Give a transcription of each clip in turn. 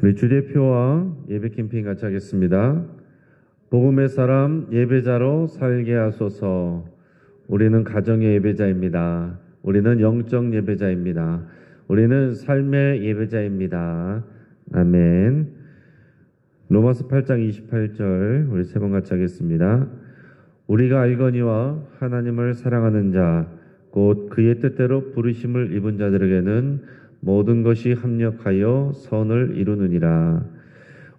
우리 주대표와 예배 캠핑 같이 하겠습니다. 복음의 사람 예배자로 살게 하소서. 우리는 가정의 예배자입니다. 우리는 영적 예배자입니다. 우리는 삶의 예배자입니다. 아멘. 로마서 8장 28절 우리 세 번 같이 하겠습니다. 우리가 알거니와 하나님을 사랑하는 자 곧 그의 뜻대로 부르심을 입은 자들에게는 모든 것이 합력하여 선을 이루느니라.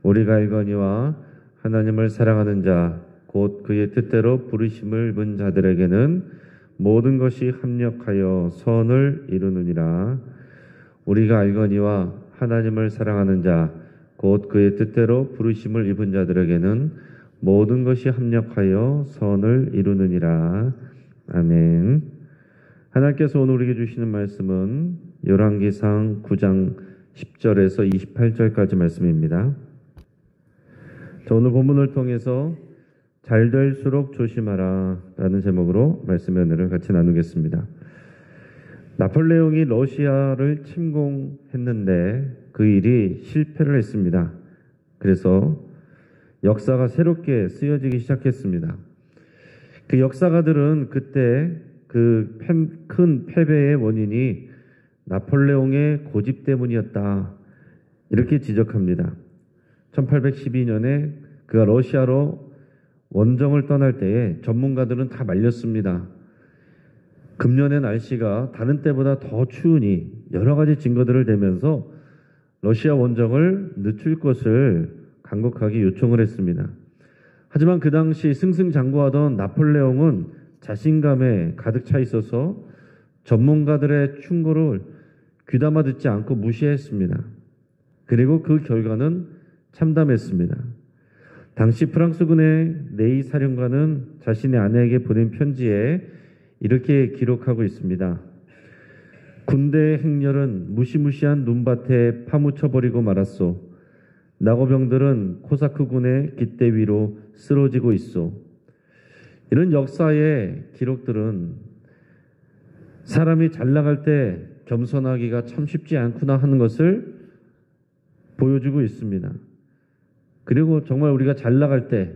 우리가 알거니와 하나님을 사랑하는 자 곧 그의 뜻대로 부르심을 입은 자들에게는 모든 것이 합력하여 선을 이루느니라. 우리가 알거니와 하나님을 사랑하는 자 곧 그의 뜻대로 부르심을 입은 자들에게는 모든 것이 합력하여 선을 이루느니라. 아멘. 하나님께서 오늘 우리에게 주시는 말씀은 열왕기상 9장 10절에서 28절까지 말씀입니다. 오늘 본문을 통해서 잘 될수록 조심하라 라는 제목으로 말씀의 은혜를 같이 나누겠습니다. 나폴레옹이 러시아를 침공했는데 그 일이 실패를 했습니다. 그래서 역사가 새롭게 쓰여지기 시작했습니다. 그 역사가들은 그때 그 큰 패배의 원인이 나폴레옹의 고집 때문이었다 이렇게 지적합니다. 1812년에 그가 러시아로 원정을 떠날 때에 전문가들은 다 말렸습니다. 금년의 날씨가 다른 때보다 더 추우니 여러 가지 증거들을 대면서 러시아 원정을 늦출 것을 간곡하게 요청을 했습니다. 하지만 그 당시 승승장구하던 나폴레옹은 자신감에 가득 차 있어서 전문가들의 충고를 귀담아 듣지 않고 무시했습니다. 그리고 그 결과는 참담했습니다. 당시 프랑스군의 네이 사령관은 자신의 아내에게 보낸 편지에 이렇게 기록하고 있습니다. 군대의 행렬은 무시무시한 눈밭에 파묻혀버리고 말았소. 나고병들은 코사크군의 깃대 위로 쓰러지고 있소. 이런 역사의 기록들은 사람이 잘 나갈 때 겸손하기가 참 쉽지 않구나 하는 것을 보여주고 있습니다. 그리고 정말 우리가 잘 나갈 때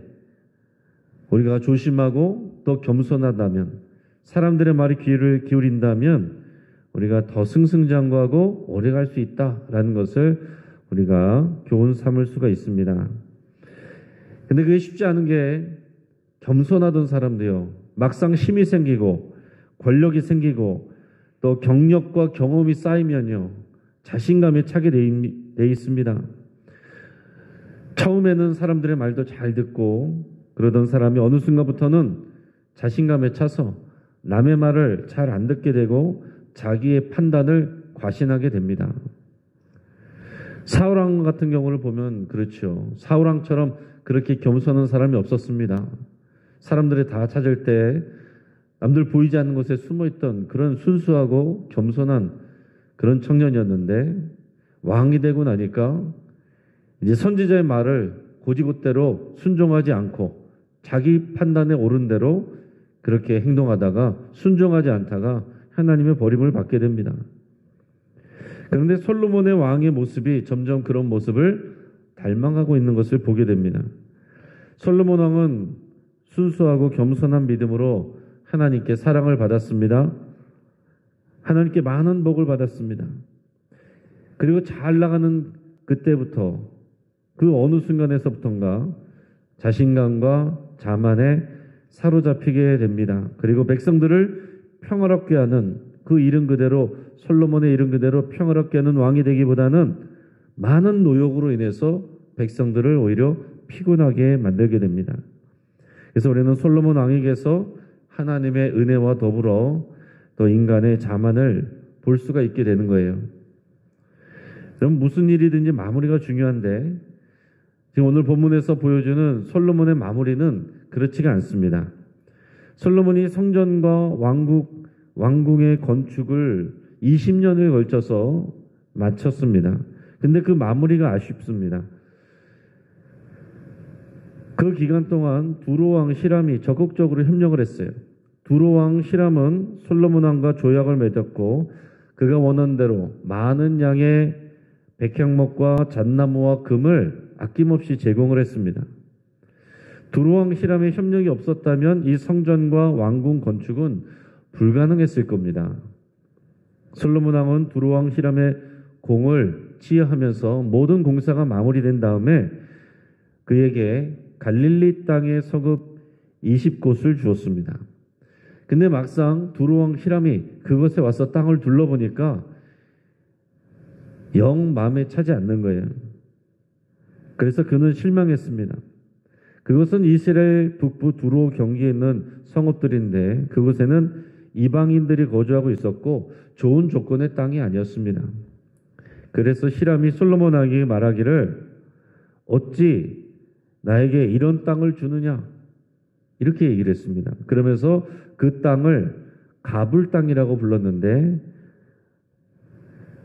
우리가 조심하고 또 겸손하다면 사람들의 말에 귀를 기울인다면 우리가 더 승승장구하고 오래 갈 수 있다라는 것을 우리가 교훈 삼을 수가 있습니다. 근데 그게 쉽지 않은 게 겸손하던 사람도요, 막상 힘이 생기고 권력이 생기고 또 경력과 경험이 쌓이면요, 자신감에 차게 돼 있습니다. 처음에는 사람들의 말도 잘 듣고 그러던 사람이 어느 순간부터는 자신감에 차서 남의 말을 잘 안 듣게 되고 자기의 판단을 과신하게 됩니다. 사울왕 같은 경우를 보면 그렇죠. 사울왕처럼 그렇게 겸손한 사람이 없었습니다. 사람들이 다 찾을 때 남들 보이지 않는 곳에 숨어있던 그런 순수하고 겸손한 그런 청년이었는데 왕이 되고 나니까 이제 선지자의 말을 고지곳대로 순종하지 않고 자기 판단에 옳은 대로 그렇게 행동하다가 순종하지 않다가 하나님의 버림을 받게 됩니다. 그런데 솔로몬의 왕의 모습이 점점 그런 모습을 닮아가고 있는 것을 보게 됩니다. 솔로몬 왕은 순수하고 겸손한 믿음으로 하나님께 사랑을 받았습니다. 하나님께 많은 복을 받았습니다. 그리고 잘 나가는 그때부터 그 어느 순간에서부터인가 자신감과 자만에 사로잡히게 됩니다. 그리고 백성들을 평화롭게 하는 그 이름 그대로 솔로몬의 이름 그대로 평화롭게 하는 왕이 되기보다는 많은 노역으로 인해서 백성들을 오히려 피곤하게 만들게 됩니다. 그래서 우리는 솔로몬 왕에게서 하나님의 은혜와 더불어 또 인간의 자만을 볼 수가 있게 되는 거예요. 그럼 무슨 일이든지 마무리가 중요한데 지금 오늘 본문에서 보여주는 솔로몬의 마무리는 그렇지가 않습니다. 솔로몬이 성전과 왕궁의 건축을 20년을 걸쳐서 마쳤습니다. 근데 그 마무리가 아쉽습니다. 그 기간 동안 두로왕 히람이 적극적으로 협력을 했어요. 두로왕 히람은 솔로몬 왕과 조약을 맺었고 그가 원하는 대로 많은 양의 백향목과 잣나무와 금을 아낌없이 제공을 했습니다. 두로왕 히람의 협력이 없었다면 이 성전과 왕궁 건축은 불가능했을 겁니다. 솔로몬 왕은 두로왕 히람의 공을 치하하면서 모든 공사가 마무리된 다음에 그에게 갈릴리 땅의 서급 20곳을 주었습니다. 근데 막상 두로왕 히람이 그곳에 와서 땅을 둘러보니까 영 마음에 차지 않는 거예요. 그래서 그는 실망했습니다. 그것은 이스라엘 북부 두로 경기에 있는 성읍들인데 그곳에는 이방인들이 거주하고 있었고 좋은 조건의 땅이 아니었습니다. 그래서 히람이 솔로몬 왕에게 말하기를 어찌 나에게 이런 땅을 주느냐 이렇게 얘기를 했습니다. 그러면서 그 땅을 가불 땅이라고 불렀는데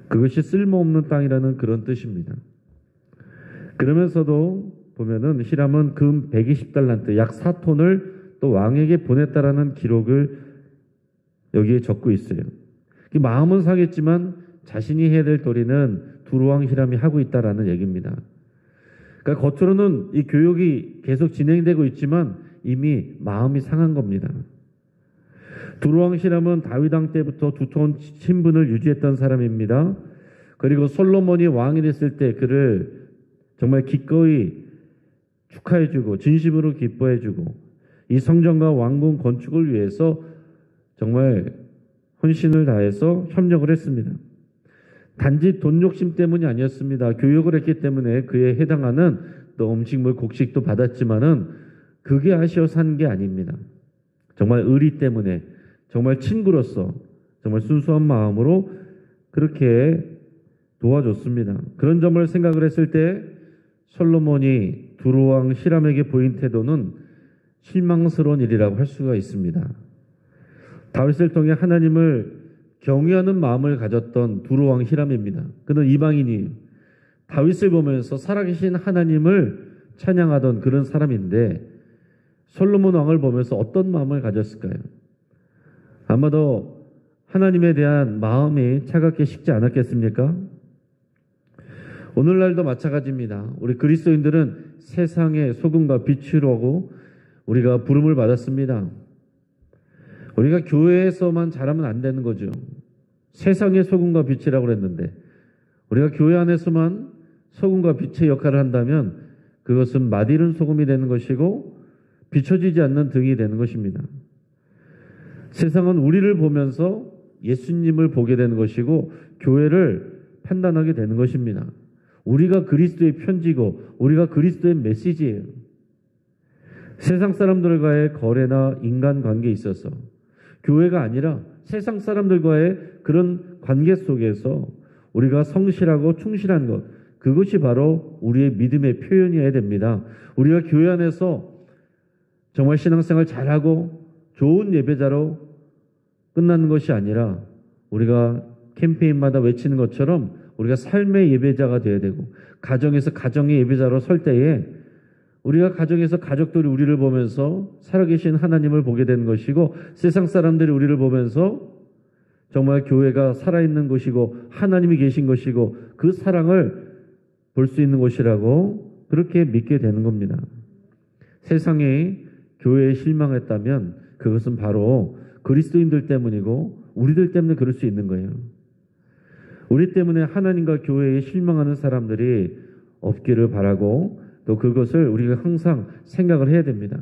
그것이 쓸모없는 땅이라는 그런 뜻입니다. 그러면서도 보면은 히람은 금 120달란트 약 4톤을 또 왕에게 보냈다라는 기록을 여기에 적고 있어요. 마음은 상했지만 자신이 해야 될 도리는 두로왕 히람이 하고 있다라는 얘기입니다. 그러니까 겉으로는 이 교육이 계속 진행되고 있지만 이미 마음이 상한 겁니다. 두로왕 히람은 다윗 왕 때부터 두터운 친분을 유지했던 사람입니다. 그리고 솔로몬이 왕이 됐을 때 그를 정말 기꺼이 축하해주고 진심으로 기뻐해주고 이 성전과 왕궁 건축을 위해서 정말 헌신을 다해서 협력을 했습니다. 단지 돈 욕심 때문이 아니었습니다. 교육을 했기 때문에 그에 해당하는 또 음식물 곡식도 받았지만은 그게 아쉬워서 한 게 아닙니다. 정말 의리 때문에 정말 친구로서 정말 순수한 마음으로 그렇게 도와줬습니다. 그런 점을 생각을 했을 때 솔로몬이 두로왕 히람에게 보인 태도는 실망스러운 일이라고 할 수가 있습니다. 다윗을 통해 하나님을 경외하는 마음을 가졌던 두로왕 히람입니다. 그는 이방인이 다윗을 보면서 살아계신 하나님을 찬양하던 그런 사람인데 솔로몬 왕을 보면서 어떤 마음을 가졌을까요? 아마도 하나님에 대한 마음이 차갑게 식지 않았겠습니까? 오늘날도 마찬가지입니다. 우리 그리스도인들은 세상의 소금과 빛이라고 우리가 부름을 받았습니다. 우리가 교회에서만 자라면 안 되는 거죠. 세상의 소금과 빛이라고 그랬는데 우리가 교회 안에서만 소금과 빛의 역할을 한다면 그것은 맛이른 소금이 되는 것이고 비춰지지 않는 등이 되는 것입니다. 세상은 우리를 보면서 예수님을 보게 되는 것이고 교회를 판단하게 되는 것입니다. 우리가 그리스도의 편지고 우리가 그리스도의 메시지예요. 세상 사람들과의 거래나 인간관계에 있어서 교회가 아니라 세상 사람들과의 그런 관계 속에서 우리가 성실하고 충실한 것, 그것이 바로 우리의 믿음의 표현이어야 됩니다. 우리가 교회 안에서 정말 신앙생활 잘하고 좋은 예배자로 끝나는 것이 아니라 우리가 캠페인마다 외치는 것처럼 우리가 삶의 예배자가 되어야 되고 가정에서 가정의 예배자로 설 때에 우리가 가정에서 가족들이 우리를 보면서 살아계신 하나님을 보게 되는 것이고 세상 사람들이 우리를 보면서 정말 교회가 살아있는 곳이고 하나님이 계신 것이고 그 사랑을 볼 수 있는 곳이라고 그렇게 믿게 되는 겁니다. 세상이 교회에 실망했다면 그것은 바로 그리스도인들 때문이고 우리들 때문에 그럴 수 있는 거예요. 우리 때문에 하나님과 교회에 실망하는 사람들이 없기를 바라고 또 그것을 우리가 항상 생각을 해야 됩니다.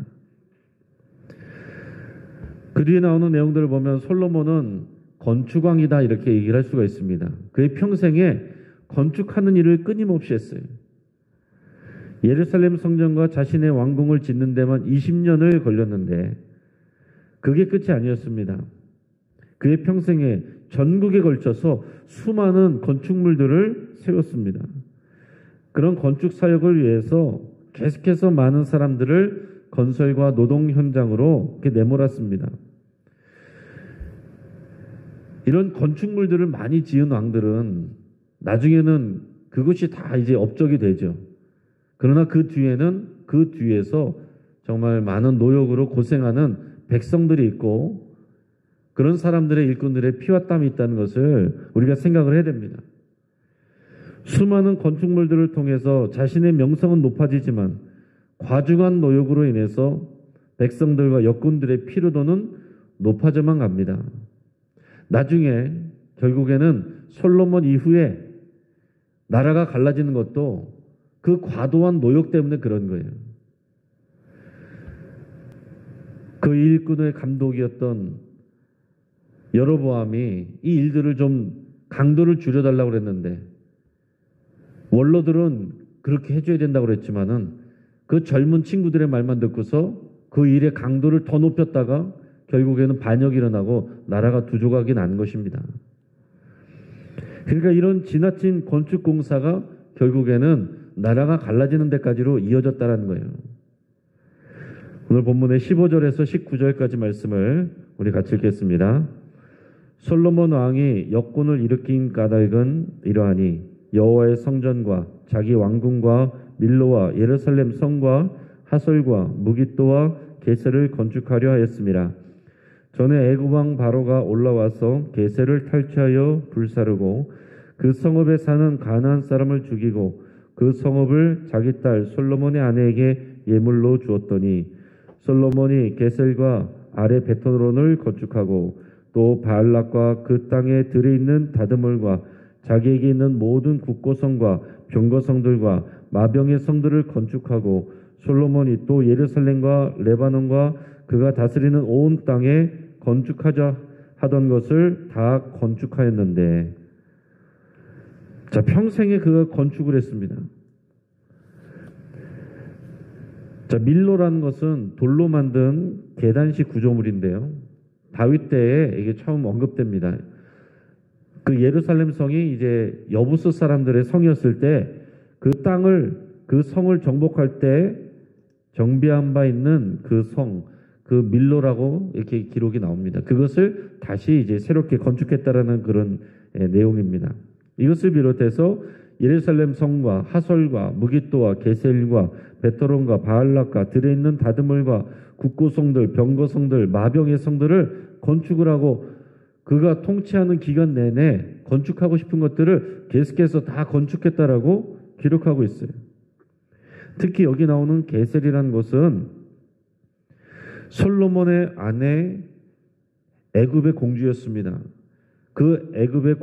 그 뒤에 나오는 내용들을 보면 솔로몬은 건축왕이다 이렇게 얘기를 할 수가 있습니다. 그의 평생에 건축하는 일을 끊임없이 했어요. 예루살렘 성전과 자신의 왕궁을 짓는 데만 20년을 걸렸는데 그게 끝이 아니었습니다. 그의 평생에 전국에 걸쳐서 수많은 건축물들을 세웠습니다. 그런 건축 사역을 위해서 계속해서 많은 사람들을 건설과 노동 현장으로 이렇게 내몰았습니다. 이런 건축물들을 많이 지은 왕들은 나중에는 그것이 다 이제 업적이 되죠. 그러나 그 뒤에는 그 뒤에서 정말 많은 노역으로 고생하는 백성들이 있고 그런 사람들의 일꾼들의 피와 땀이 있다는 것을 우리가 생각을 해야 됩니다. 수많은 건축물들을 통해서 자신의 명성은 높아지지만 과중한 노역으로 인해서 백성들과 역군들의 피로도는 높아져만 갑니다. 나중에 결국에는 솔로몬 이후에 나라가 갈라지는 것도 그 과도한 노역 때문에 그런 거예요. 그 일꾼의 감독이었던 여로보암이 이 일들을 좀 강도를 줄여달라고 그랬는데 원로들은 그렇게 해줘야 된다고 그랬지만은 그 젊은 친구들의 말만 듣고서 그 일의 강도를 더 높였다가 결국에는 반역이 일어나고 나라가 두 조각이 난 것입니다. 그러니까 이런 지나친 건축 공사가 결국에는 나라가 갈라지는 데까지로 이어졌다는 거예요. 오늘 본문의 15절에서 19절까지 말씀을 우리 같이 읽겠습니다. 솔로몬 왕이 역군을 일으킨 까닭은 이러하니 여호와의 성전과 자기 왕궁과 밀로와 예루살렘 성과 하솔과 무깃도와 게셀을 건축하려 하였습니다. 전에 애굽 왕 바로가 올라와서 게셀을 탈취하여 불사르고 그 성읍에 사는 가나안 사람을 죽이고 그 성읍을 자기 딸 솔로몬의 아내에게 예물로 주었더니 솔로몬이 게셀과 아래 베토론을 건축하고 또 바알락과 그 땅에 들에 있는 다드몰과 자기에게 있는 모든 국고성과 병거성들과 마병의 성들을 건축하고 솔로몬이 또 예루살렘과 레바논과 그가 다스리는 온 땅에 건축하자 하던 것을 다 건축하였는데, 자, 평생에 그가 건축을 했습니다. 자, 밀로라는 것은 돌로 만든 계단식 구조물인데요. 다윗 때에 이게 처음 언급됩니다. 그 예루살렘 성이 이제 여부스 사람들의 성이었을 때 그 땅을, 그 성을 정복할 때 정비한 바 있는 그 성, 그 밀로라고 이렇게 기록이 나옵니다. 그것을 다시 이제 새롭게 건축했다라는 그런 내용입니다. 이것을 비롯해서 예루살렘 성과 하솔과 무깃도와 게셀과 베토론과 바알락과 들에 있는 다드몰과 국고성들, 병거성들, 마병의 성들을 건축을 하고 그가 통치하는 기간 내내 건축하고 싶은 것들을 계속해서 다 건축했다라고 기록하고 있어요. 특히 여기 나오는 게셀이라는 것은 솔로몬의 아내 애굽의 공주였습니다. 그 애굽의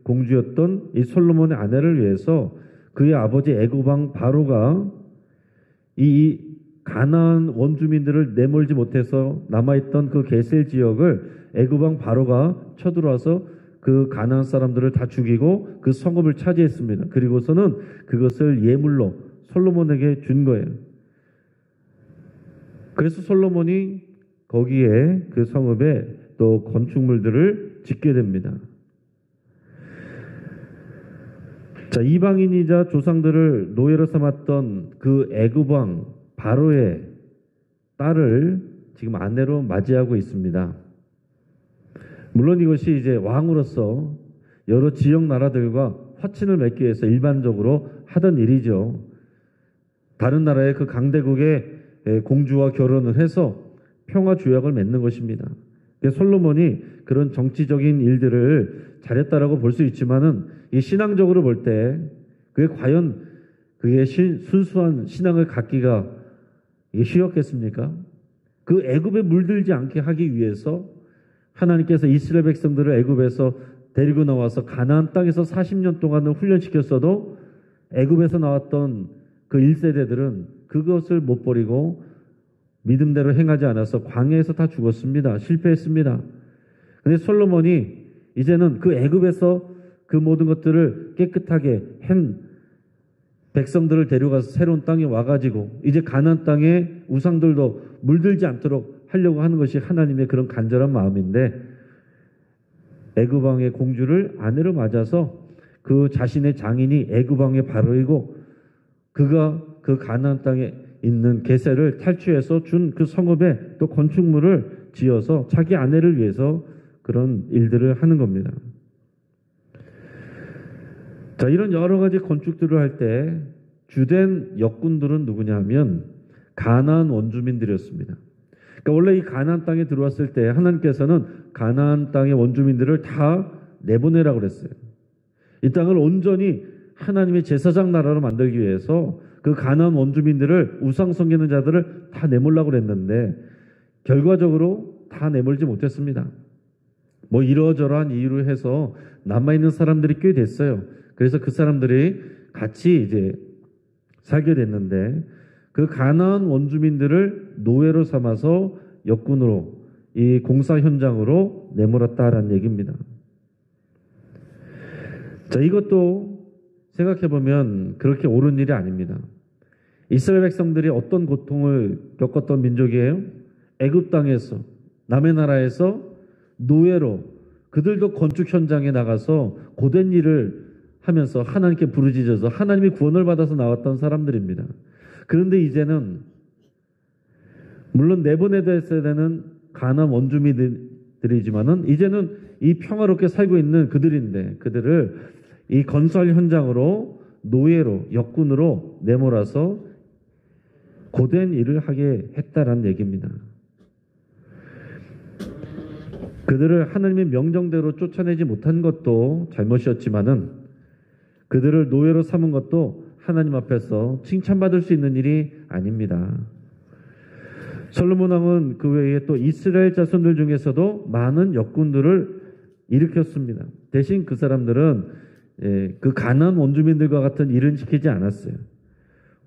공주였던 이 솔로몬의 아내를 위해서 그의 아버지 애굽 왕 바로가 이 가나안 원주민들을 내몰지 못해서 남아있던 그 게셀 지역을 애굽 왕 바로가 쳐들어와서 그 가나안 사람들을 다 죽이고 그 성읍을 차지했습니다. 그리고서는 그것을 예물로 솔로몬에게 준 거예요. 그래서 솔로몬이 거기에 그 성읍에 또 건축물들을 짓게 됩니다. 자, 이방인이자 조상들을 노예로 삼았던 그 애굽 왕 바로의 딸을 지금 아내로 맞이하고 있습니다. 물론 이것이 이제 왕으로서 여러 지역 나라들과 화친을 맺기 위해서 일반적으로 하던 일이죠. 다른 나라의 그 강대국의 공주와 결혼을 해서 평화 조약을 맺는 것입니다. 솔로몬이 그런 정치적인 일들을 잘했다라고 볼 수 있지만은 이 신앙적으로 볼 때 그게 과연 그게 순수한 신앙을 갖기가 쉬웠겠습니까? 그 애굽에 물들지 않게 하기 위해서 하나님께서 이스라엘 백성들을 애굽에서 데리고 나와서 가나안 땅에서 40년 동안을 훈련시켰어도 애굽에서 나왔던 그 1세대들은 그것을 못 버리고 믿음대로 행하지 않아서 광야에서 다 죽었습니다. 실패했습니다. 그런데 솔로몬이 이제는 그 애굽에서 그 모든 것들을 깨끗하게 한 백성들을 데려가서 새로운 땅에 와가지고 이제 가나안 땅에 우상들도 물들지 않도록 하려고 하는 것이 하나님의 그런 간절한 마음인데, 애굽 왕의 공주를 아내로 맞아서 그 자신의 장인이 애굽 왕의 바로이고 그가 그 가나안 땅에 있는 게셀을 탈취해서 준 그 성읍에 또 건축물을 지어서 자기 아내를 위해서 그런 일들을 하는 겁니다. 자, 이런 여러 가지 건축들을 할 때 주된 역군들은 누구냐 하면 가나안 원주민들이었습니다. 그러니까 원래 이 가나안 땅에 들어왔을 때 하나님께서는 가나안 땅의 원주민들을 다 내보내라고 그랬어요. 이 땅을 온전히 하나님의 제사장 나라로 만들기 위해서 그 가나안 원주민들을 우상 섬기는 자들을 다 내몰라고 그랬는데 결과적으로 다 내몰지 못했습니다. 뭐 이러저러한 이유로 해서 남아있는 사람들이 꽤 됐어요. 그래서 그 사람들이 같이 이제 살게 됐는데 그 가나안 원주민들을 노예로 삼아서 역군으로 이 공사 현장으로 내몰았다라는 얘기입니다. 자, 이것도 생각해보면 그렇게 옳은 일이 아닙니다. 이스라엘 백성들이 어떤 고통을 겪었던 민족이에요? 애굽 땅에서, 남의 나라에서 노예로 그들도 건축 현장에 나가서 고된 일을 하면서 하나님께 부르짖어서 하나님의 구원을 받아서 나왔던 사람들입니다. 그런데 이제는 물론 내보내야 되는 가나안 원주민들이지만은 이제는 이 평화롭게 살고 있는 그들인데 그들을 이 건설 현장으로 노예로 역군으로 내몰아서 고된 일을 하게 했다라는 얘기입니다. 그들을 하나님의 명령대로 쫓아내지 못한 것도 잘못이었지만은 그들을 노예로 삼은 것도 하나님 앞에서 칭찬받을 수 있는 일이 아닙니다. 솔로몬 왕은 그 외에 또 이스라엘 자손들 중에서도 많은 역군들을 일으켰습니다. 대신 그 사람들은 그 가나안 원주민들과 같은 일은 시키지 않았어요.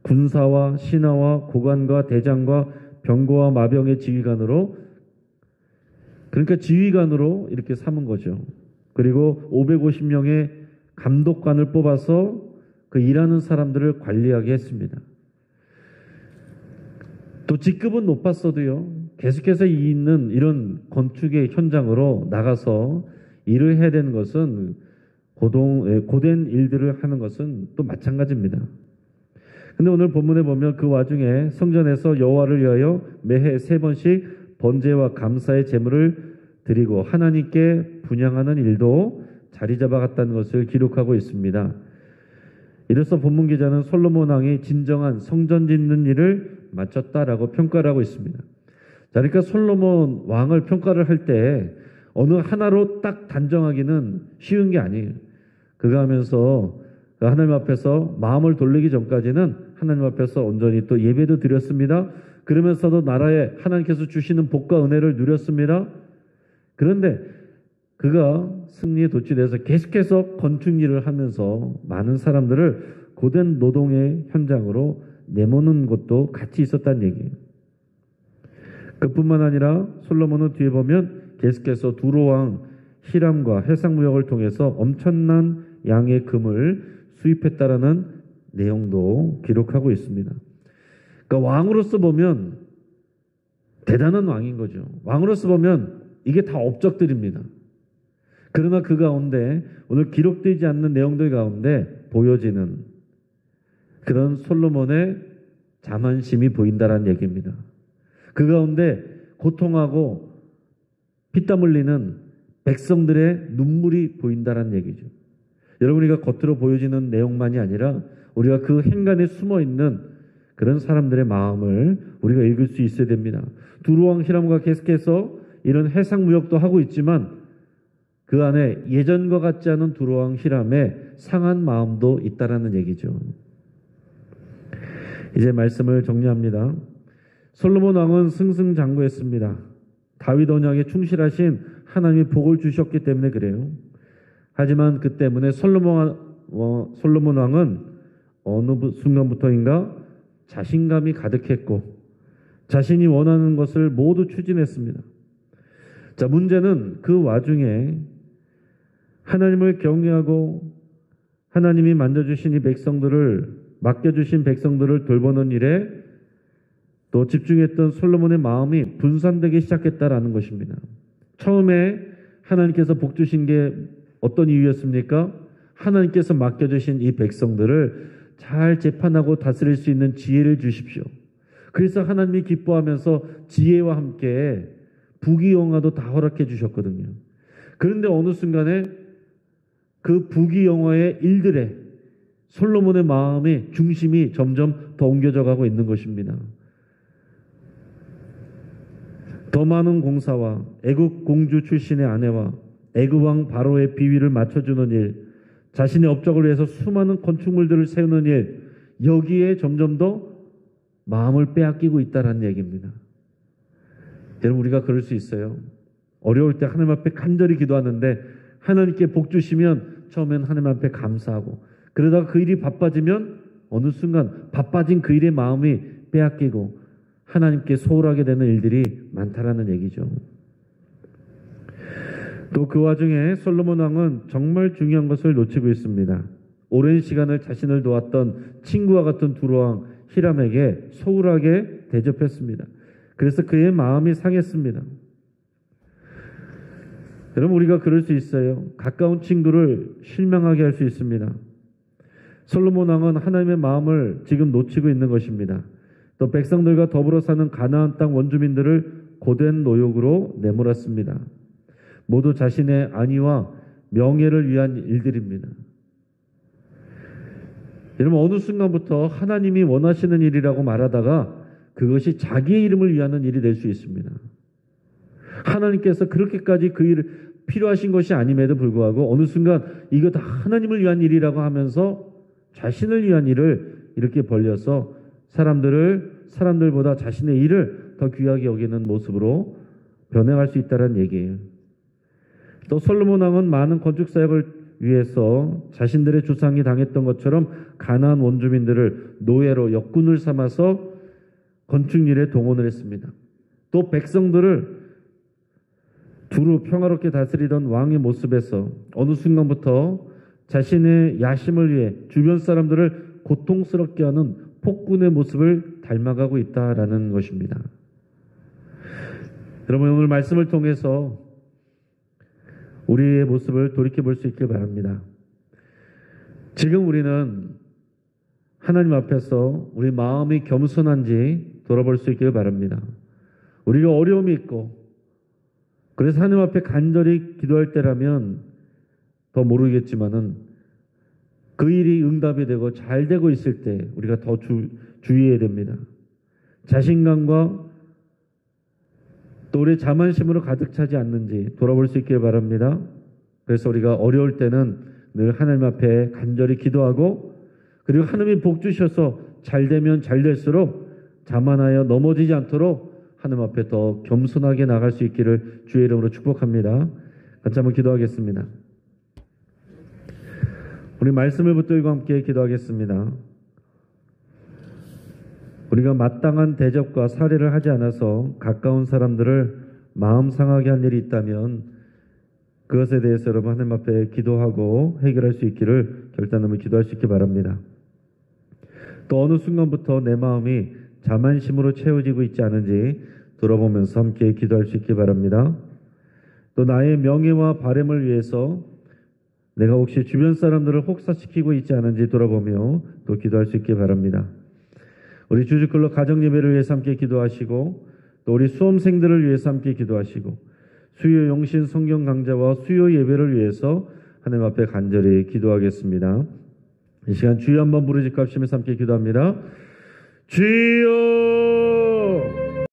군사와 신하와 고관과 대장과 병거와 마병의 지휘관으로 그러니까 지휘관으로 이렇게 삼은 거죠. 그리고 550명의 감독관을 뽑아서 그 일하는 사람들을 관리하게 했습니다. 또 직급은 높았어도요. 계속해서 있는 이런 건축의 현장으로 나가서 일을 해야 되는 것은 고된 일들을 하는 것은 또 마찬가지입니다. 근데 오늘 본문에 보면 그 와중에 성전에서 여호와를 위하여 매해 3번씩 번제와 감사의 제물을 드리고 하나님께 분향하는 일도 자리 잡아갔다는 것을 기록하고 있습니다. 이로써 본문 기자는 솔로몬 왕이 진정한 성전 짓는 일을 마쳤다라고 평가를 하고 있습니다. 자, 그러니까 솔로몬 왕을 평가를 할 때 어느 하나로 딱 단정하기는 쉬운 게 아니에요. 그가 하면서 하나님 앞에서 마음을 돌리기 전까지는 하나님 앞에서 온전히 또 예배도 드렸습니다. 그러면서도 나라에 하나님께서 주시는 복과 은혜를 누렸습니다. 그런데 그가 승리에 도취돼서 계속해서 건축 일을 하면서 많은 사람들을 고된 노동의 현장으로 내모는 것도 같이 있었다는 얘기예요. 그뿐만 아니라 솔로몬은 뒤에 보면 계속해서 두로왕 히람과 해상무역을 통해서 엄청난 양의 금을 수입했다라는 내용도 기록하고 있습니다. 그러니까 왕으로서 보면 대단한 왕인 거죠. 왕으로서 보면 이게 다 업적들입니다. 그러나 그 가운데 오늘 기록되지 않는 내용들 가운데 보여지는 그런 솔로몬의 자만심이 보인다라는 얘기입니다. 그 가운데 고통하고 피땀 흘리는 백성들의 눈물이 보인다라는 얘기죠. 여러분, 우리가 겉으로 보여지는 내용만이 아니라 우리가 그 행간에 숨어 있는 그런 사람들의 마음을 우리가 읽을 수 있어야 됩니다. 두로왕 히람과 계속해서 이런 해상 무역도 하고 있지만 그 안에 예전과 같지 않은 두로왕 히람의 상한 마음도 있다라는 얘기죠. 이제 말씀을 정리합니다. 솔로몬 왕은 승승장구했습니다. 다윗 언약에 충실하신 하나님이 복을 주셨기 때문에 그래요. 하지만 그 때문에 솔로몬 왕은 어느 순간부터인가 자신감이 가득했고 자신이 원하는 것을 모두 추진했습니다. 자, 문제는 그 와중에 하나님을 경외하고 하나님이 만져주신 이 백성들을 맡겨주신 백성들을 돌보는 일에 또 집중했던 솔로몬의 마음이 분산되기 시작했다라는 것입니다. 처음에 하나님께서 복 주신 게 어떤 이유였습니까? 하나님께서 맡겨주신 이 백성들을 잘 재판하고 다스릴 수 있는 지혜를 주십시오. 그래서 하나님이 기뻐하면서 지혜와 함께 부귀영화도 다 허락해 주셨거든요. 그런데 어느 순간에 그 부귀영화의 일들에 솔로몬의 마음의 중심이 점점 더 옮겨져 가고 있는 것입니다. 더 많은 공사와 애국 공주 출신의 아내와 애국 왕 바로의 비위를 맞춰주는 일, 자신의 업적을 위해서 수많은 건축물들을 세우는 일, 여기에 점점 더 마음을 빼앗기고 있다는 얘기입니다. 여러분, 우리가 그럴 수 있어요. 어려울 때 하나님 앞에 간절히 기도하는데 하나님께 복 주시면 처음엔 하나님 앞에 감사하고, 그러다가 그 일이 바빠지면 어느 순간 바빠진 그 일에 마음이 빼앗기고 하나님께 소홀하게 되는 일들이 많다라는 얘기죠. 또 그 와중에 솔로몬 왕은 정말 중요한 것을 놓치고 있습니다. 오랜 시간을 자신을 도왔던 친구와 같은 두로왕 히람에게 소홀하게 대접했습니다. 그래서 그의 마음이 상했습니다. 여러분, 우리가 그럴 수 있어요. 가까운 친구를 실망하게 할 수 있습니다. 솔로몬 왕은 하나님의 마음을 지금 놓치고 있는 것입니다. 또 백성들과 더불어 사는 가나안 땅 원주민들을 고된 노역으로 내몰았습니다. 모두 자신의 안위와 명예를 위한 일들입니다. 여러분, 어느 순간부터 하나님이 원하시는 일이라고 말하다가 그것이 자기의 이름을 위하는 일이 될 수 있습니다. 하나님께서 그렇게까지 그 일을 필요하신 것이 아님에도 불구하고 어느 순간 이거 다 하나님을 위한 일이라고 하면서 자신을 위한 일을 이렇게 벌려서 사람들보다 자신의 일을 더 귀하게 여기는 모습으로 변해갈 수 있다는 얘기예요. 또 솔로몬 왕은 많은 건축 사역을 위해서 자신들의 조상이 당했던 것처럼 가나안 원주민들을 노예로 역군을 삼아서 건축 일에 동원을 했습니다. 또 백성들을 두루 평화롭게 다스리던 왕의 모습에서 어느 순간부터 자신의 야심을 위해 주변 사람들을 고통스럽게 하는 폭군의 모습을 닮아가고 있다라는 것입니다. 여러분, 오늘 말씀을 통해서 우리의 모습을 돌이켜볼 수 있길 바랍니다. 지금 우리는 하나님 앞에서 우리 마음이 겸손한지 돌아볼 수 있길 바랍니다. 우리가 어려움이 있고 그래서 하나님 앞에 간절히 기도할 때라면 더 모르겠지만은 그 일이 응답이 되고 잘 되고 있을 때 우리가 더 주의해야 됩니다. 자신감과 또 우리의 자만심으로 가득 차지 않는지 돌아볼 수 있길 바랍니다. 그래서 우리가 어려울 때는 늘 하나님 앞에 간절히 기도하고, 그리고 하나님이 복 주셔서 잘 되면 잘 될수록 자만하여 넘어지지 않도록 하나님 앞에 더 겸손하게 나갈 수 있기를 주의 이름으로 축복합니다. 같이 한번 기도하겠습니다. 우리 말씀을 붙들고 함께 기도하겠습니다. 우리가 마땅한 대접과 사례를 하지 않아서 가까운 사람들을 마음 상하게 한 일이 있다면 그것에 대해서 여러분 하나님 앞에 기도하고 해결할 수 있기를 결단하며 기도할 수 있기 바랍니다. 또 어느 순간부터 내 마음이 자만심으로 채워지고 있지 않은지 돌아보면서 함께 기도할 수 있기 바랍니다. 또 나의 명예와 바램을 위해서 내가 혹시 주변 사람들을 혹사시키고 있지 않은지 돌아보며 또 기도할 수 있기 바랍니다. 우리 주주클럽 가정예배를 위해서 함께 기도하시고, 또 우리 수험생들을 위해서 함께 기도하시고, 수요 영신 성경 강좌와 수요 예배를 위해서 하나님 앞에 간절히 기도하겠습니다. 이 시간 주여 한번 부르짖고 합시면서 함께 기도합니다. 주여